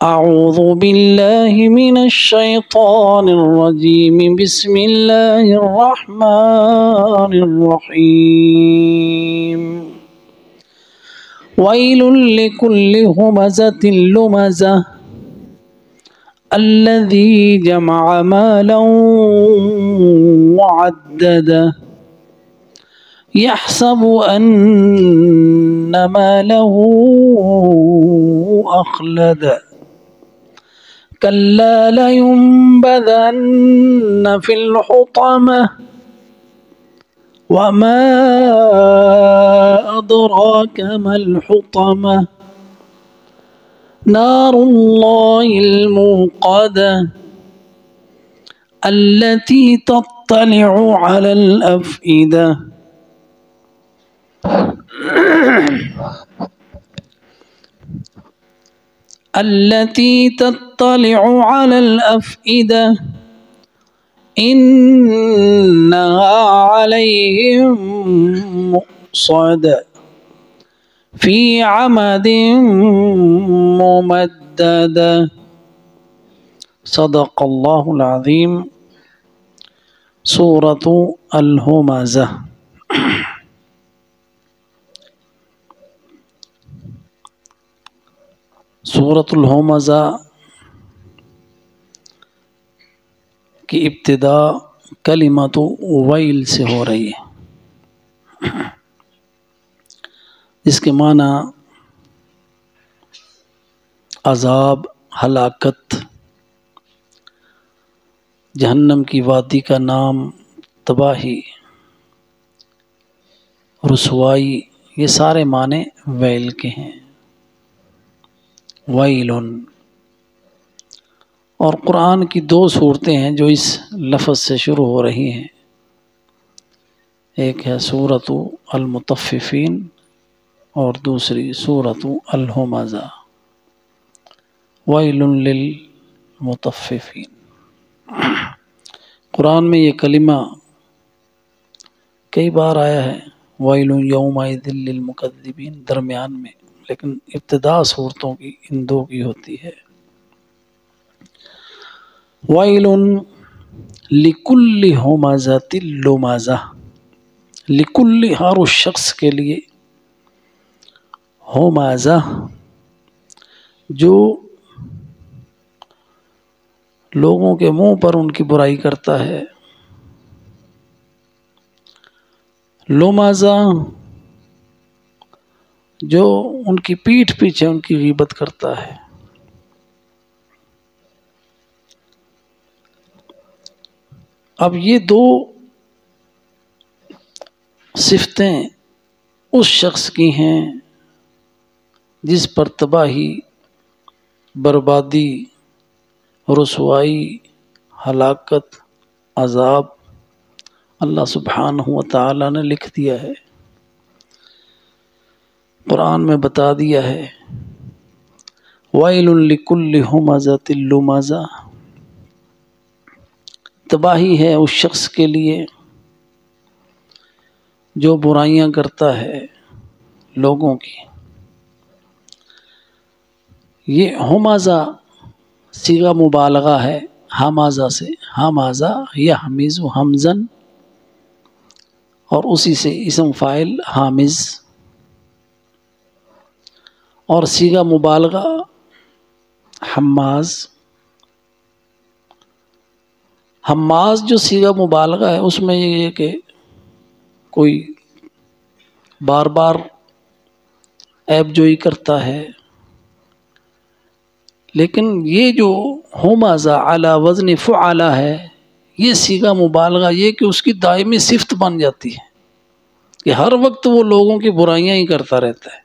أعوذ بالله من الشيطان الرجيم بسم الله الرحمن الرحيم ويل لكل همزة لمزة الذي جمع مالا وعدده يحسب أن ماله أخلده كلا لينبذن في الحطمة وما أدراك ما الحطمة نار الله الموقدة التي تطلع على الأفئدة إنها عليهم مؤصدة في عمد ممددة صدق الله العظيم. سورة الهمزة. سورة الہمزہ کی ابتدا کلمۃ ویل سے ہو رہی ہے، جس کے معنی عذاب، ہلاکت، جہنم کی وادی کا نام، تباہی، رسوائی، یہ سارے معنی ویل کے ہیں. ویل. اور قرآن کی دو صورتیں ہیں جو اس لفظ سے شروع ہو رہی ہیں، ایک ہے سورۃ المطففین اور دوسری سورۃ الہمزہ. ویل للمطففین. قرآن میں یہ کلمہ کئی بار آیا ہے، ویل یومئذ للمکذبین، درمیان میں، لیکن ابتدا صورتوں کی ان دو کی ہوتی ہے. ویل لکل ہمزۃ لمزہ. لکل، ہر اس شخص کے لیے، ہمزہ جو لوگوں کے منہ پر ان کی برائی کرتا ہے، لمزہ جو ان کی پیٹھ پیچھے ان کی غیبت کرتا ہے. اب یہ دو صفتیں اس شخص کی ہیں جس پر تباہی، بربادی، رسوائی، ہلاکت، عذاب اللہ سبحانہ و تعالی نے لکھ دیا ہے، قرآن میں بتا دیا ہے. ویل لکل ہمزۃ لمزہ. تباہی ہے اس شخص کے لیے جو برائیاں کرتا ہے لوگوں کی. یہ ہمزہ صیغہ مبالغہ ہے، ہمزہ سے، ہمزہ یحمز حمزن، اور اسی سے اسم فاعل حامز، اور صیغہ مبالغہ حماز. حماز جو صیغہ مبالغہ ہے اس میں یہ ہے کہ کوئی بار بار عیب جوئی کرتا ہے، لیکن یہ جو ہمزہ علی وزن فعلہ ہے، یہ صیغہ مبالغہ، یہ کہ اس کی دائمی صفت بن جاتی ہے کہ ہر وقت وہ لوگوں کی برائیاں ہی کرتا رہتا ہے.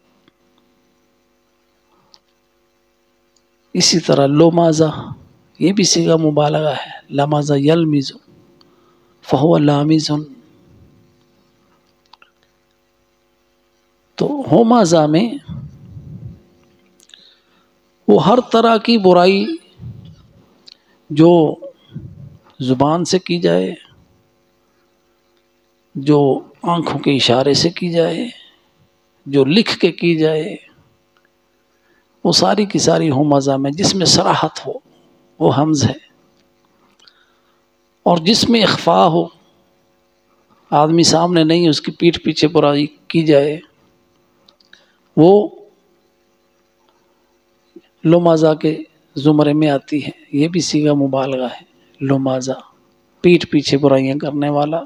اسی طرح لمزہ، یہ بھی صیغہ مبالغہ ہے، لمزہ یلمز فہو لامز. تو ہمزہ میں وہ ہر طرح کی برائی جو زبان سے کی جائے، جو آنکھوں کے اشارے سے کی جائے، جو لکھ کے کی جائے، وہ ساری کی ساری ہمزہ میں جس میں صراحت ہو وہ حمز ہے، اور جس میں اخفا ہو، آدمی سامنے نہیں اس کی پیٹھ پیچھے برائی کی جائے، وہ لمازہ کے زمرے میں آتی ہے۔ یہ بھی صیغہ مبالغہ ہے، لمازہ، پیٹھ پیچھے برائیاں کرنے والا،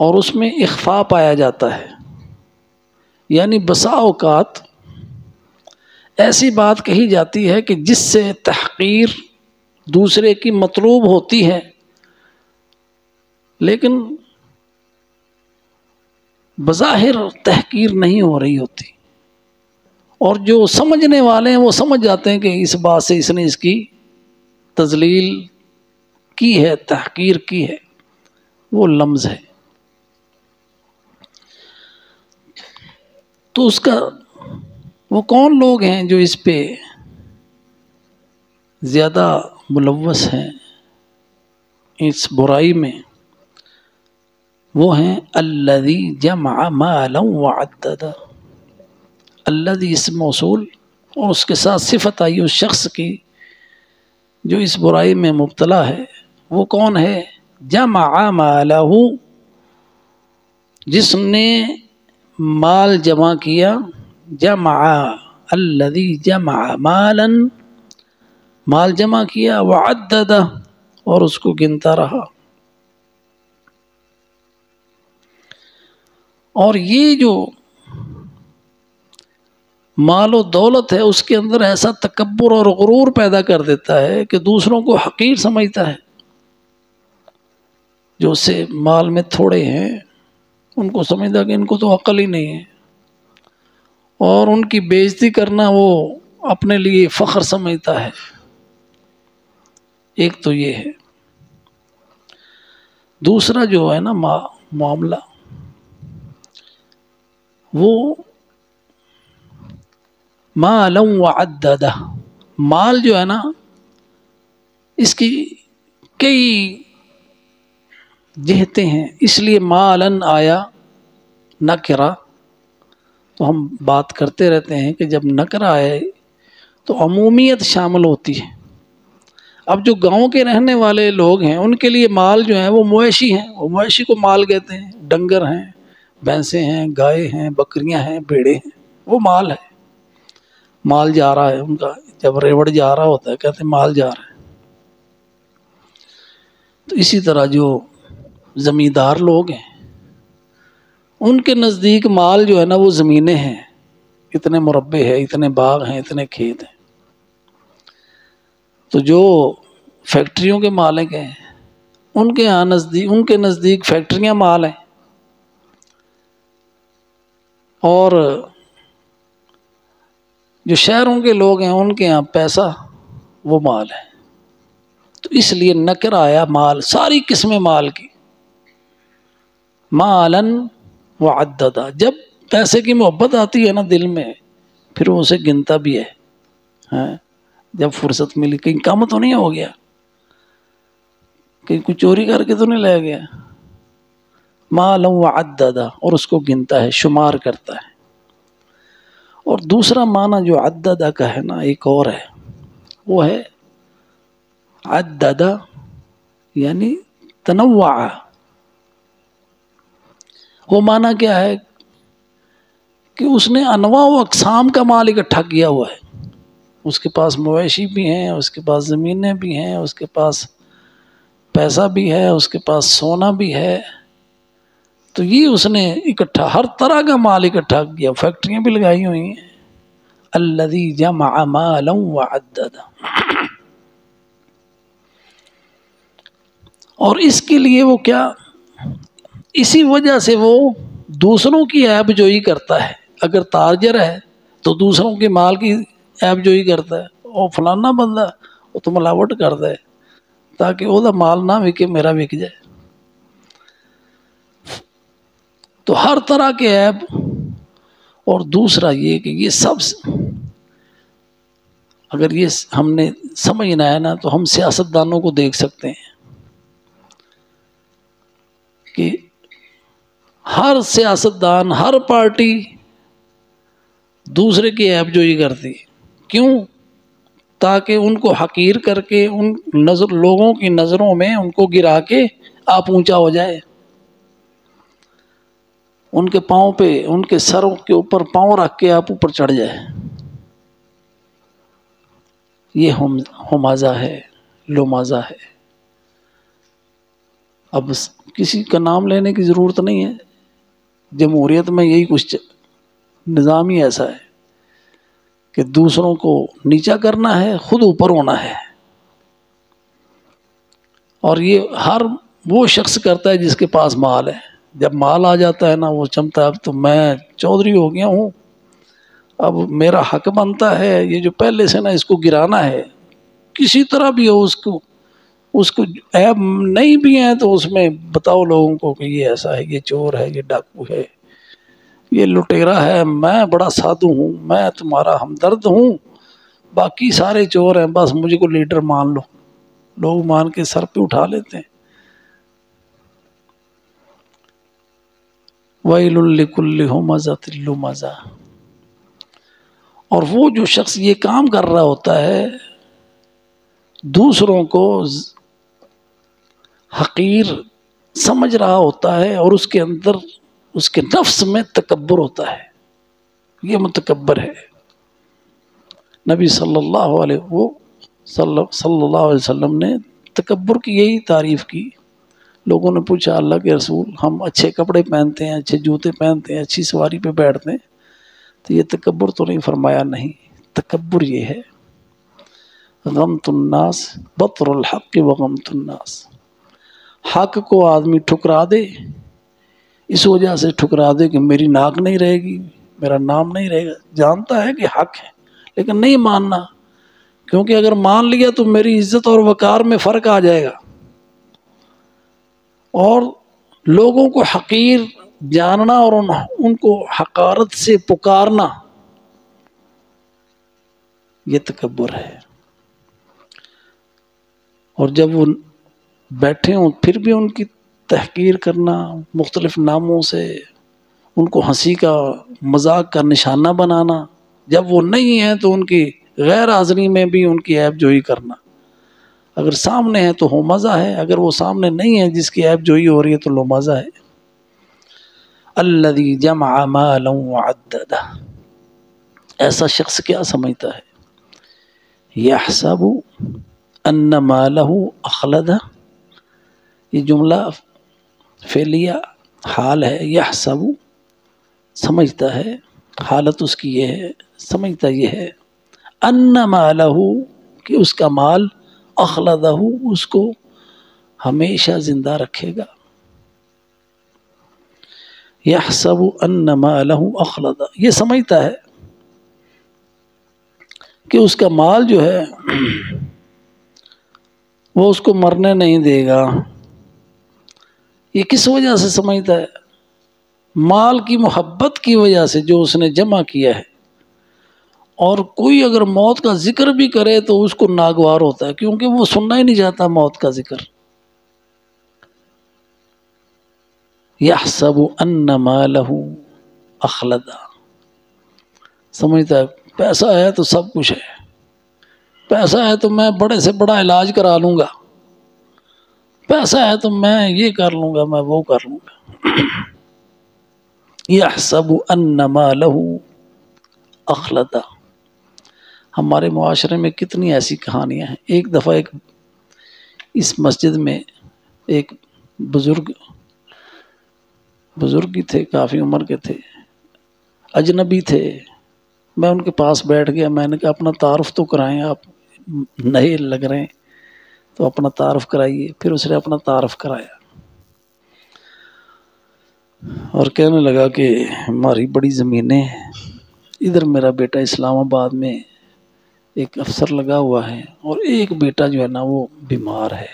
اور اس میں اخفا پایا جاتا ہے، یعنی بسا اوقات ایسی بات کہی جاتی ہے کہ جس سے تحقیر دوسرے کی مطلوب ہوتی ہے، لیکن بظاہر تحقیر نہیں ہو رہی ہوتی، اور جو سمجھنے والے ہیں وہ سمجھ جاتے ہیں کہ اس بات سے اس نے اس کی تذلیل کی ہے، تحقیر کی ہے، وہ لمز ہے۔ تو اس کا وہ کون لوگ ہیں جو اس پہ زیادہ ملوث ہیں اس برائی میں؟ وہ ہیں الذی جمع مالا وعددا۔ الذی اسم موصول اور اس کے ساتھ صفت آئی اس شخص کی جو اس برائی میں مبتلا ہے۔ وہ کون ہے؟ جمع مالہ، جس نے مال جمع کیا، جمع، الذی جمع مالا، مال جمع کیا، وعددا، اور اس کو گنتا رہا۔ اور یہ جو مال و دولت ہے اس کے اندر ایسا تکبر اور غرور پیدا کر دیتا ہے کہ دوسروں کو حقیر سمجھتا ہے۔ جو سے مال میں تھوڑے ہیں ان کو سمجھتا کہ ان کو تو عقل ہی نہیں ہے، اور ان کی بے عزتی کرنا وہ اپنے لیے فخر سمجھتا ہے۔ ایک تو یہ ہے۔ دوسرا جو ہے نا معاملہ، وہ مالا وعددا، مال جو ہے نا اس کی کئی جہتیں ہیں، اس لیے مالن آیا نکرہ۔ تو ہم بات کرتے رہتے ہیں کہ جب نکرہ آئے تو عمومیت شامل ہوتی ہے۔ اب جو گاؤں کے رہنے والے لوگ ہیں ان کے لیے مال جو ہیں وہ مویشی ہیں، وہ مویشی کو مال کہتے ہیں۔ ڈنگر ہیں، بھینسیں ہیں، گائے ہیں، بکریاں ہیں، بھیڑیں ہیں، وہ مال ہے۔ مال جا رہا ہے ان کا، جب ریوڑ جا رہا ہوتا ہے کہتے ہیں مال جا رہا ہے۔ تو اسی طرح جو زمیندار لوگ ہیں ان کے نزدیک مال جو ہے نا وہ زمینیں ہیں، اتنے مربع ہے، اتنے باغ ہیں، اتنے کھیت ہیں۔ تو جو فیکٹریوں کے مالک ہیں ان کے نزدیک فیکٹریاں مال ہیں، اور جو شہروں کے لوگ ہیں ان کے ہاں پیسہ وہ مال ہے۔ تو اس لیے نکر آیا مال، ساری قسمیں مال کی، مالن وعددا۔ جب پیسے کی محبت آتی ہے نا دل میں پھر وہ اسے گنتا بھی ہے۔ جب فرصت ملی کہیں کم تو نہیں ہو گیا، کہیں کچھ چوری کر کے تو نہیں لے گیا، مالا وعددا، اور اس کو گنتا ہے، شمار کرتا ہے۔ اور دوسرا معنی جو عددا کا ہے نا ایک اور ہے، وہ ہے عددا یعنی تنوع۔ وہ معنی کیا ہے کہ اس نے انواع و اقسام کا مال اکٹھا کیا ہوا ہے۔ اس کے پاس مویشی بھی ہیں، اس کے پاس زمینیں بھی ہیں، اس کے پاس پیسہ بھی ہے، اس کے پاس سونا بھی ہے۔ تو یہ اس نے اکٹھا ہر طرح کا مال اکٹھا کیا، فیکٹریاں بھی لگائی ہوئی ہیں۔ الذی جمع مالا وعددا۔ اور اس کے لیے وہ کیا، اسی وجہ سے وہ دوسروں کی عیب جوئی کرتا ہے۔ اگر تاجر ہے تو دوسروں کے مال کی عیب جوئی کرتا ہے، وہ فلانا بندہ وہ تو ملاوٹ کرتا ہے تاکہ وہ مال نہ بکے میرا بک جائے۔ تو ہر طرح کے عیب۔ اور دوسرا یہ کہ یہ سب اگر یہ ہم نے سمجھنا ہے نا تو ہم سیاستدانوں کو دیکھ سکتے ہیں کہ ہر سیاستدان، ہر پارٹی دوسرے کی عیب جوئی کرتی. کیوں؟ تاکہ ان کو حقیر کر کے ان لوگوں کی نظروں میں ان کو گرا کے آپ اونچا ہو جائے، ان کے پاؤں پہ، ان کے سروں کے اوپر پاؤں رکھ کے آپ اوپر چڑھ جائے. یہ ہمازہ ہے، لومازہ ہے. اب کسی کا نام لینے کی ضرورت نہیں ہے. جمہوریت میں یہی کچھ نظام ہی ایسا ہے کہ دوسروں کو نیچا کرنا ہے، خود اوپر ہونا ہے. اور یہ ہر وہ شخص کرتا ہے جس کے پاس مال ہے. جب مال آ جاتا ہے نا، وہ چمتا ہے اب تو میں چودھری ہو گیا ہوں، اب میرا حق بنتا ہے یہ جو پہلے سے نا اس کو گرانا ہے کسی طرح بھی ہو. اس کو عیب نہیں بھی ہے تو اس میں بتاؤ لوگوں کو کہ یہ ایسا ہے، یہ چور ہے، یہ ڈاکو ہے، یہ لٹیرا ہے، میں بڑا سادھو ہوں، میں تمہارا ہمدرد ہوں، باقی سارے چور ہیں، بس مجھے کو لیڈر مان لو. لوگ مان کے سر پہ اٹھا لیتے ہیں. وَيْلٌ لِكُلِّ هُمَزَةٍ لُمَزَةٍ. اور وہ جو شخص یہ کام کر رہا ہوتا ہے، دوسروں کو حقیر سمجھ رہا ہوتا ہے اور اس کے اندر اس کے نفس میں تکبر ہوتا ہے، یہ متکبر ہے. نبی صلی اللہ علیہ وسلم نے تکبر کی یہی تعریف کی. لوگوں نے پوچھا اللہ کے رسول، ہم اچھے کپڑے پہنتے ہیں، اچھے جوتے پہنتے ہیں، اچھی سواری پہ بیٹھتے ہیں، تو یہ تکبر تو نہیں؟ فرمایا نہیں، تکبر یہ ہے غمت الناس بطر الحق وغمت الناس. حق کو آدمی ٹھکرا دے، اس وجہ سے ٹھکرا دے کہ میری ناک نہیں رہے گی، میرا نام نہیں رہے گا. جانتا ہے کہ حق ہے لیکن نہیں ماننا، کیونکہ اگر مان لیا تو میری عزت اور وقار میں فرق آ جائے گا. اور لوگوں کو حقیر جاننا اور ان کو حقارت سے پکارنا، یہ تکبر ہے. اور جب وہ بیٹھے ہوں پھر بھی ان کی تحقیر کرنا، مختلف ناموں سے ان کو ہنسی کا مذاق کا نشانہ بنانا، جب وہ نہیں ہیں تو ان کی غیر حاضری میں بھی ان کی عیب جوئی کرنا. اگر سامنے ہے تو ہمازہ ہے، اگر وہ سامنے نہیں ہے جس کی عیب جوئی ہو رہی ہے تو لومازہ ہے. الذی جمع مالا وعددہ. ایسا شخص کیا سمجھتا ہے؟ یحسب ان مالہ اخلدہ. یہ جملہ فعلیہ حال ہے. یحسب سمجھتا ہے، حالت اس کی یہ ہے، سمجھتا یہ ہے، ان مالہ کہ اس کا مال اخلدہ اس کو ہمیشہ زندہ رکھے گا. یحسب ان مالہ اخلدہ، یہ سمجھتا ہے کہ اس کا مال جو ہے وہ اس کو مرنے نہیں دے گا. یہ کس وجہ سے سمجھتا ہے؟ مال کی محبت کی وجہ سے جو اس نے جمع کیا ہے. اور کوئی اگر موت کا ذکر بھی کرے تو اس کو ناگوار ہوتا ہے، کیونکہ وہ سننا ہی نہیں چاہتا موت کا ذکر. یحسب ان مالہ اخلدہ، سمجھتا ہے پیسہ ہے تو سب کچھ ہے، پیسہ ہے تو میں بڑے سے بڑا علاج کرا لوں گا، پیسہ ہے تو میں یہ کر لوں گا، میں وہ کر لوں گا. یحسب ان مالہ اخلدہ. ہمارے معاشرے میں کتنی ایسی کہانیاں ہیں. ایک دفعہ اس مسجد میں ایک بزرگ ہی تھے، کافی عمر کے تھے، اجنبی تھے. میں ان کے پاس بیٹھ گیا، میں نے کہا اپنا تعارف تو کرائیں، آپ نئے لگ رہے ہیں تو اپنا تعارف کرائیے. پھر اس نے اپنا تعارف کرایا اور کہنے لگا کہ ہماری بڑی زمینیں ہیں، ادھر میرا بیٹا اسلام آباد میں ایک افسر لگا ہوا ہے اور ایک بیٹا جو ہے نا وہ بیمار ہے.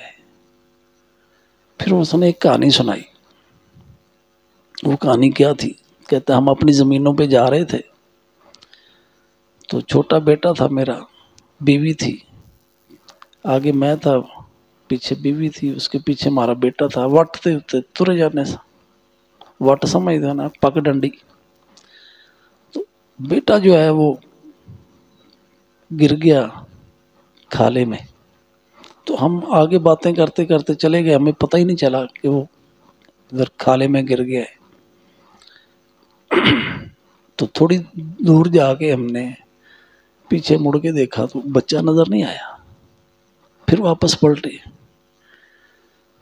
پھر اس نے ایک کہانی سنائی. وہ کہانی کیا تھی؟ کہتا ہم اپنی زمینوں پہ جا رہے تھے تو چھوٹا بیٹا تھا میرا، بیوی تھی، آگے میں تھا، پیچھے بیوی تھی، اس کے پیچھے ہمارا بیٹا تھا. وٹ ترے جانے سے، وٹ سمجھتے نا، پگ ڈنڈی. تو بیٹا جو ہے وہ گر گیا کھالے میں، تو ہم آگے باتیں کرتے کرتے چلے گئے، ہمیں پتہ ہی نہیں چلا کہ وہ ادھر کھالے میں گر گیا ہے۔ تو تھوڑی دور جا کے ہم نے پیچھے مڑ کے دیکھا تو بچہ نظر نہیں آیا، پھر واپس پلٹے،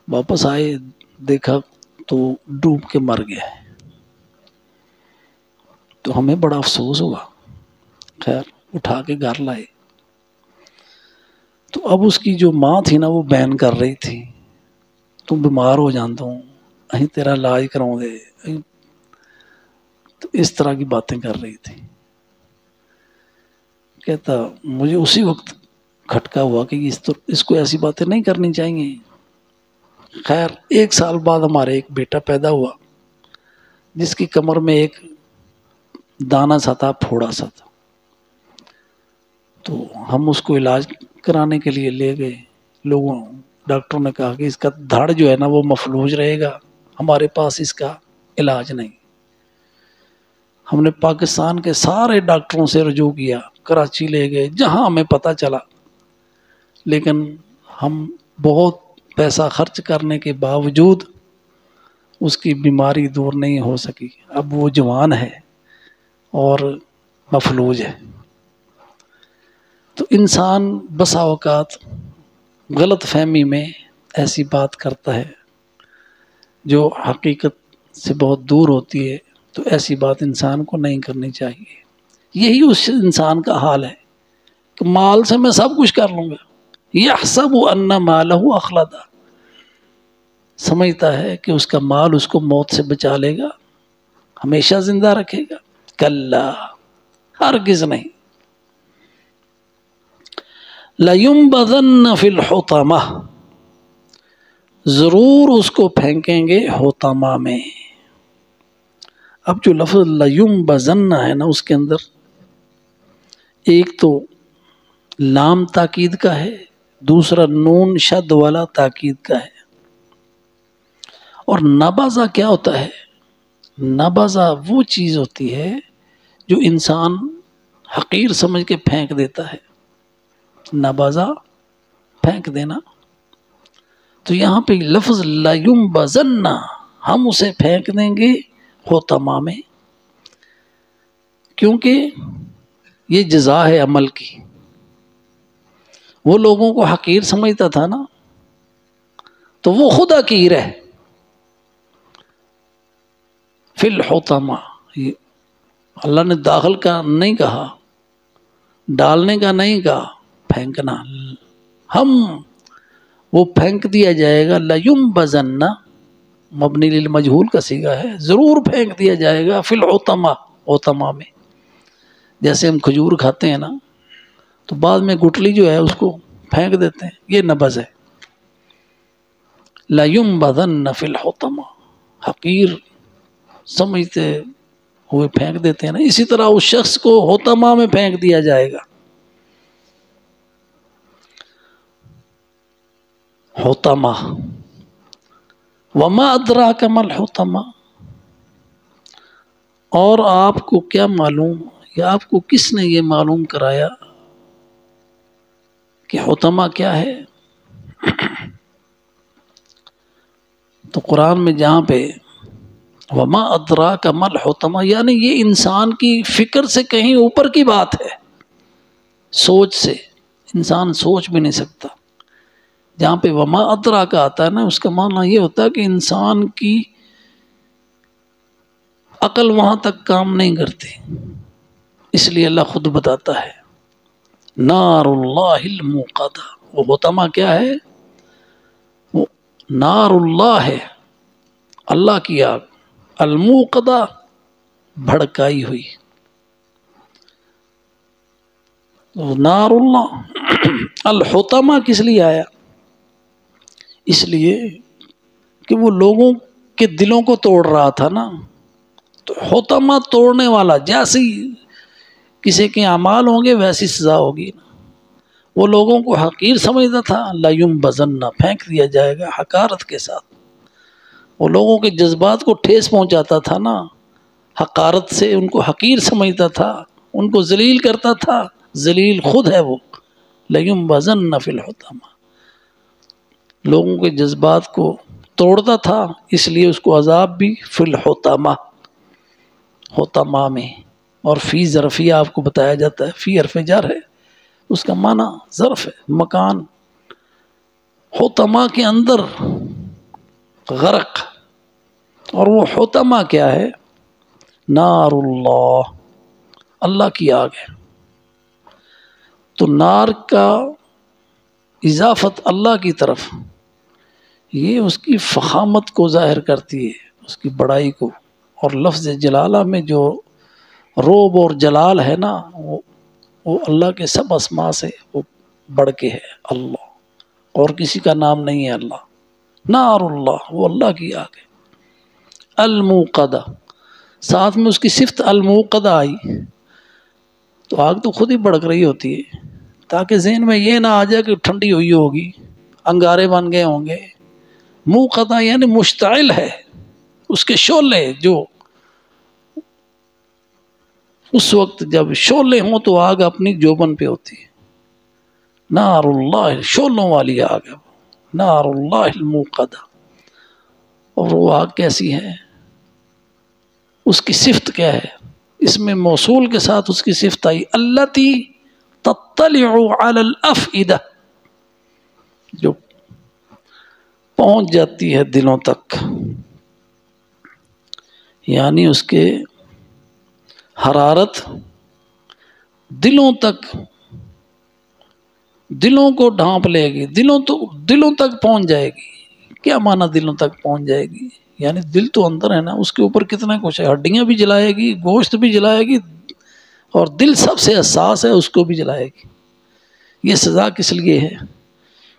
واپس آئے، دیکھا تو ڈوب کے مر گیا ہے۔ تو ہمیں بڑا افسوس ہوا، خیر اٹھا کے گھر لائے۔ تو اب اس کی جو ماں تھی نا وہ بیان کر رہی تھی، تم بیمار ہو جانتا ہوں، اہیں تیرا علاج کراؤں دے، تو اس طرح کی باتیں کر رہی تھی۔ کہتا مجھے اسی وقت کھٹکا ہوا کہ اس کو ایسی باتیں نہیں کرنی چاہیے۔ خیر 1 سال بعد ہمارے ایک بیٹا پیدا ہوا جس کی کمر میں ایک دانہ سا تھا، پھوڑا سا تھا۔ تو ہم اس کو علاج کرانے کے لیے لے گئے، ڈاکٹروں نے کہا کہ اس کا دھڑ جو ہے نا وہ مفلوج رہے گا، ہمارے پاس اس کا علاج نہیں۔ ہم نے پاکستان کے سارے ڈاکٹروں سے رجوع کیا، کراچی لے گئے، جہاں ہمیں پتہ چلا، لیکن ہم بہت پیسہ خرچ کرنے کے باوجود اس کی بیماری دور نہیں ہو سکی۔ اب وہ جوان ہے اور مفلوج ہے۔ تو انسان بسا اوقات غلط فہمی میں ایسی بات کرتا ہے جو حقیقت سے بہت دور ہوتی ہے، تو ایسی بات انسان کو نہیں کرنی چاہیے۔ یہی اس انسان کا حال ہے کہ مال سے میں سب کچھ کر لوں گا، یحسب ان مالہ اخلدہ، سمجھتا ہے کہ اس کا مال اس کو موت سے بچا لے گا، ہمیشہ زندہ رکھے گا۔ کلا، ہرگز نہیں۔ لَيُنبَذَنَّ فِي الْحُطَمَةِ، ضرور اس کو پھینکیں گے حطمہ میں۔ اب جو لفظ لَيُنبَذَنَّ ہے نا، اس کے اندر ایک تو لام تاکید کا ہے، دوسرا نون شد والا تاکید کا ہے۔ اور نبذہ کیا ہوتا ہے؟ نبذہ وہ چیز ہوتی ہے جو انسان حقیر سمجھ کے پھینک دیتا ہے، نبذہ پھینک دینا۔ تو یہاں پہ لفظ لَيُنبَذَنَّ، ہم اسے پھینک دیں گے حطمہ میں، کیونکہ یہ جزا ہے عمل کی۔ وہ لوگوں کو حقیر سمجھتا تھا نا، تو وہ خود حقیر ہے۔ فی الحطمہ، اللہ نے داخل کا نہیں کہا، ڈالنے کا نہیں کہا، پھینکنا۔ ہم وہ پھینک دیا جائے گا، لَيُنبَذَنَّ مبنی للمجہول کا صیغہ ہے، ضرور پھینک دیا جائے گا فی الحطمہ، حطمہ میں۔ جیسے ہم کھجور کھاتے ہیں نا، تو بعد میں گٹلی جو ہے اس کو پھینک دیتے ہیں، یہ نبذ ہے۔ لَيُنبَذَنَّ فِي الْحُطَمَةِ، حقیر سمجھتے ہوئے پھینک دیتے ہیں نا، اسی طرح اس شخص کو حطمہ میں پھینک دیا جائے گا۔ حطمہ، وَمَا أَدْرَاكَ مَا الْحُطَمَةُ، اور آپ کو کیا معلوم، یا آپ کو کس نے یہ معلوم کرایا کہ حطمہ کیا ہے؟ تو قرآن میں جہاں پہ وَمَا أَدْرَاكَ مَا الْحُطَمَةُ، یعنی یہ انسان کی فکر سے کہیں اوپر کی بات ہے، سوچ سے انسان سوچ بھی نہیں سکتا۔ جہاں پہ وَمَا أَدْرَاكَ آتا ہے نا، اس کا معنی یہ ہوتا ہے کہ انسان کی عقل وہاں تک کام نہیں کرتی، اس لیے اللہ خود بتاتا ہے نار اللہ الموقدہ۔ وہ حطمہ کیا ہے؟ وہ نار اللہ ہے، اللہ کی آگ، الموقدہ، بھڑکائی ہوئی۔ نار اللہ، الحطمہ کس لیے آیا؟ اس لیے کہ وہ لوگوں کے دلوں کو توڑ رہا تھا نا، تو حطمہ توڑنے والا، جیسی کسی کے اعمال ہوں گے ویسی سزا ہوگی۔ وہ لوگوں کو حقیر سمجھتا تھا، لَيُنبَذَنَّ، پھینک دیا جائے گا حقارت کے ساتھ۔ وہ لوگوں کے جذبات کو ٹھیس پہنچاتا تھا نا، حقارت سے ان کو حقیر سمجھتا تھا، ان کو ذلیل کرتا تھا، ذلیل خود ہے وہ. لَيُنبَذَنَّ فِي الْحُطَمَةِ، لوگوں کے جذبات کو توڑتا تھا، اس لیے اس کو عذاب بھی فی الحطمہ، حطمہ میں. اور فی ظرفیہ آپ کو بتایا جاتا ہے، فی حرف جر ہے، اس کا معنی ظرف ہے، مکان. حطمہ کے اندر غرق. اور وہ حطمہ کیا ہے؟ نار اللہ، اللہ کی آگ ہے. تو نار کا اضافت اللہ کی طرف، یہ اس کی فخامت کو ظاہر کرتی ہے، اس کی بڑائی کو. اور لفظ جلالہ میں جو روب اور جلال ہے نا، وہ اللہ کے سب اسماء سے وہ بڑھ کے ہے اللہ، اور کسی کا نام نہیں ہے اللہ. نار اللہ، وہ اللہ کی آگ ہے. الموقدہ، ساتھ میں اس کی صفت الموقدہ آئی. تو آگ تو خود ہی بھڑک رہی ہوتی ہے، تاکہ ذہن میں یہ نہ آ جائے کہ ٹھنڈی ہوئی ہوگی، انگارے بن گئے ہوں گے. موقدہ یعنی مشتعل ہے، اس کے شعلے جو اس وقت جب شعلے ہوں تو آگ اپنی جوبن پہ ہوتی ہے. نار اللہ، شعلوں والی آگ ہے، نار اللہ الموقدہ. اور وہ آگ کیسی ہے، اس کی صفت کیا ہے؟ اس میں موصول کے ساتھ اس کی صفت آئی التی تطلع علی الافئدہ، جو پہنچ جاتی ہے دلوں تک. یعنی اس کے حرارت دلوں تک، دلوں کو ڈھانپ لے گی، دلوں تک پہنچ جائے گی. کیا معنی دلوں تک پہنچ جائے گی؟ یعنی دل تو اندر ہے نا، اس کے اوپر کتنا کچھ ہے، ہڈیاں بھی جلائے گی، گوشت بھی جلائے گی، اور دل سب سے حساس ہے، اس کو بھی جلائے گی. یہ سزا کس لیے ہے؟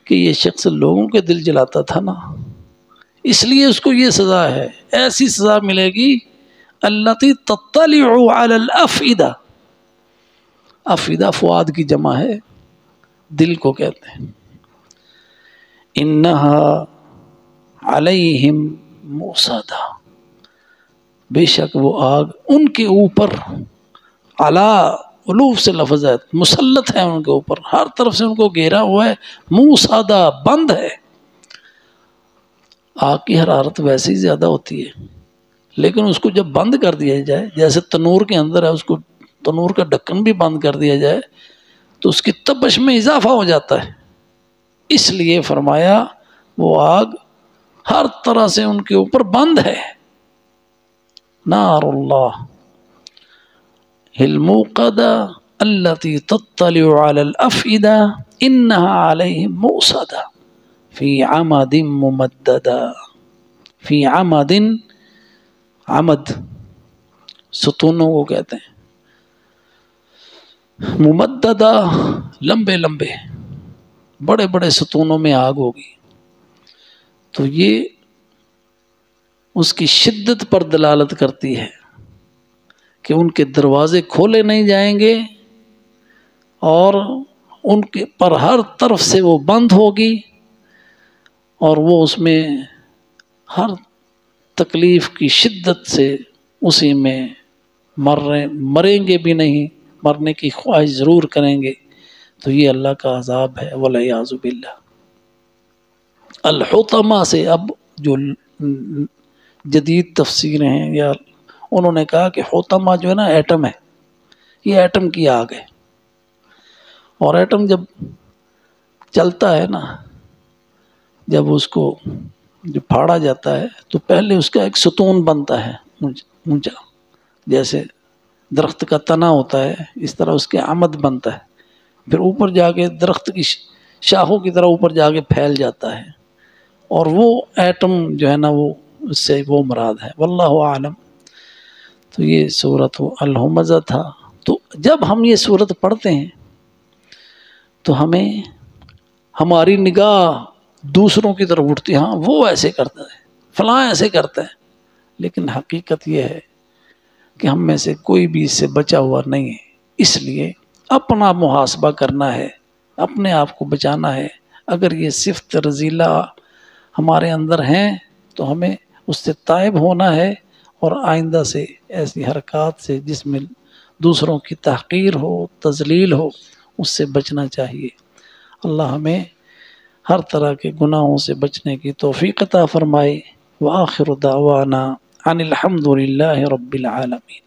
کہ یہ شخص لوگوں کے دل جلاتا تھا نا، اس لیے اس کو یہ سزا ہے. ایسی سزا ملے گی التی تطلع علی الافئدہ. افئدہ فؤاد کی جمع ہے، دل کو کہتے ہیں. انہا علیہم موصدہ، بے شک وہ آگ ان کے اوپر، علا علوف سے لفظ ہے، مسلط ہے ان کے اوپر، ہر طرف سے ان کو گھیرا ہوا ہے. موصدہ، بند ہے. آگ کی حرارت ویسے ہی زیادہ ہوتی ہے، لیکن اس کو جب بند کر دیا جائے، جیسے تنور کے اندر ہے، اس کو تنور کا ڈھکن بھی بند کر دیا جائے تو اس کی تپش میں اضافہ ہو جاتا ہے. اس لیے فرمایا وہ آگ ہر طرح سے ان کے اوپر بند ہے. نار اللہ الموقدہ التی تطلع علی الافئدہ انہا علیہم موصدہ فی عمد ممددہ. فی عمد، عمد ستونوں کو کہتے ہیں، ممددہ لمبے لمبے بڑے بڑے ستونوں میں آگ ہوگی. تو یہ اس کی شدت پر دلالت کرتی ہے کہ ان کے دروازے کھولے نہیں جائیں گے، اور ان کے پر ہر طرف سے وہ بند ہوگی، اور وہ اس میں ہر تکلیف کی شدت سے اسی میں مریں گے بھی نہیں، مرنے کی خواہش ضرور کریں گے. تو یہ اللہ کا عذاب ہے، والعیاذ باللہ. الحطمہ سے اب جو جدید تفسیریں ہیں، یا انہوں نے کہا کہ حطمہ جو ہے نا ایٹم ہے، یہ ایٹم کی آگ ہے. اور ایٹم جب چلتا ہے نا، جب اس کو جو پھاڑا جاتا ہے تو پہلے اس کا ایک ستون بنتا ہے اونچا، جیسے درخت کا تنا ہوتا ہے، اس طرح اس کے عمد بنتا ہے، پھر اوپر جا کے درخت کی شاخوں کی طرح اوپر جا کے پھیل جاتا ہے. اور وہ ایٹم جو ہے نا، وہ اس سے وہ مراد ہے، واللہ اعلم. تو یہ سورۃ الہمزہ تھا. تو جب ہم یہ سورت پڑھتے ہیں تو ہمیں ہماری نگاہ دوسروں کی طرف اٹھتی ہے، ہاں وہ ایسے کرتا ہے، فلاں ایسے کرتا ہے. لیکن حقیقت یہ ہے کہ ہم میں سے کوئی بھی اس سے بچا ہوا نہیں ہے. اس لیے اپنا محاسبہ کرنا ہے، اپنے آپ کو بچانا ہے. اگر یہ صفت رذیلہ ہمارے اندر ہیں تو ہمیں اس سے تائب ہونا ہے اور آئندہ سے ایسی حرکات سے جس میں دوسروں کی تحقیر ہو، تذلیل ہو، اس سے بچنا چاہیے۔ اللہ ہمیں ہر طرح کے گناہوں سے بچنے کی توفیق عطا فرمائے۔ وآخر دعوانا ان الحمد للہ رب العالمین۔